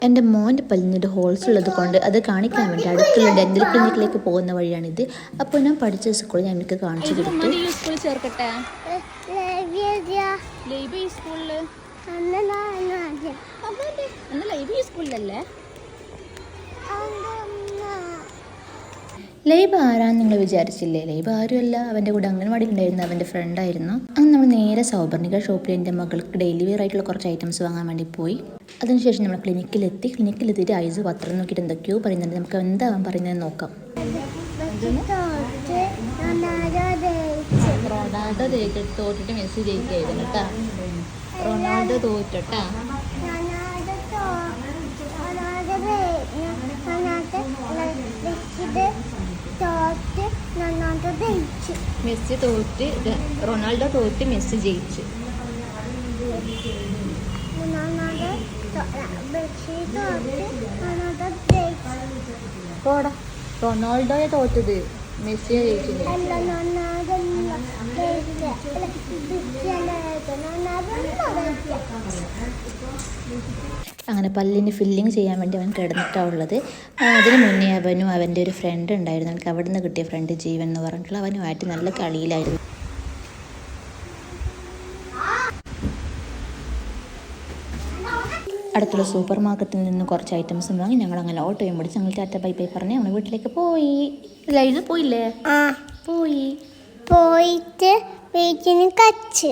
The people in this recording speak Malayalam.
എൻ്റെ മോൻ്റെ പല്ലിനൊരു ഹോൾസ് ഉള്ളത് കൊണ്ട് അത് കാണിക്കാൻ വേണ്ടി അടുത്തുള്ള ഡെന്റൽ ക്ലിനിക്കിലേക്ക് പോകുന്ന വഴിയാണിത്. അപ്പോൾ ഞാൻ പഠിച്ച സ്കൂളിൽ ഞാൻ എനിക്ക് കാണിച്ചു കൊടുത്തു. ലൈബ ആരാന്ന് നിങ്ങൾ വിചാരിച്ചില്ലേ? ലൈബ ആരുമല്ല, അവൻ്റെ കൂടെ അംഗൻവാടി ഉണ്ടായിരുന്ന അവൻ്റെ ഫ്രണ്ടായിരുന്നു. അങ്ങനെ നമ്മൾ നേരെ സൗപർണിക ഷോപ്പിൽ എൻ്റെ മകൾക്ക് ഡെയിലി വെയർ ആയിട്ടുള്ള കുറച്ച് ഐറ്റംസ് വാങ്ങാൻ വേണ്ടി പോയി. അതിനുശേഷം നമ്മൾ ക്ലിനിക്കിലെത്തിയിട്ട് ഐസ് പത്രം നോക്കിയിട്ട് എന്തൊക്കെയോ പറയുന്നുണ്ട്. നമുക്ക് എന്താ അവൻ പറയുന്നത് നോക്കാം. റൊണാൾഡോ തോറ്റിട്ട് മെസ്സി ജയിക്കായിരുന്നു കേട്ടാ. റൊണാൾഡോ തോറ്റട്ടാ. മെസ്സി തോറ്റ്, റൊണാൾഡോ തോറ്റ്, മെസ്സി ജയിച്ചു. പോടാ, റൊണാൾഡോയെ തോറ്റത്, മെസ്സിയെ ജയിച്ചില്ലേ? അങ്ങനെ പല്ലിന് ഫില്ലിങ് ചെയ്യാൻ വേണ്ടി അവൻ കിടന്നിട്ടാണ് ഉള്ളത്. അതിന് മുന്നേ അവനും അവൻ്റെ ഒരു ഫ്രണ്ട് ഉണ്ടായിരുന്നു. എനിക്ക് അവിടെ നിന്ന് കിട്ടിയ ഫ്രണ്ട് ജീവൻ എന്ന് പറഞ്ഞിട്ടുള്ള, അവനുമായിട്ട് നല്ല കളിയിലായിരുന്നു. അടുത്തുള്ള സൂപ്പർ മാർക്കറ്റിൽ നിന്ന് കുറച്ച് ഐറ്റംസും വാങ്ങി ഞങ്ങൾ അങ്ങനെ ഓട്ടോയും പിടിച്ച് ഞങ്ങൾ ടാറ്റ ബൈ ബൈ പറഞ്ഞ് നമ്മൾ വീട്ടിലേക്ക് പോയി. ലൈവ് പോയില്ലേ? പോയിട്ട് വീട്ടിന് കച്ച്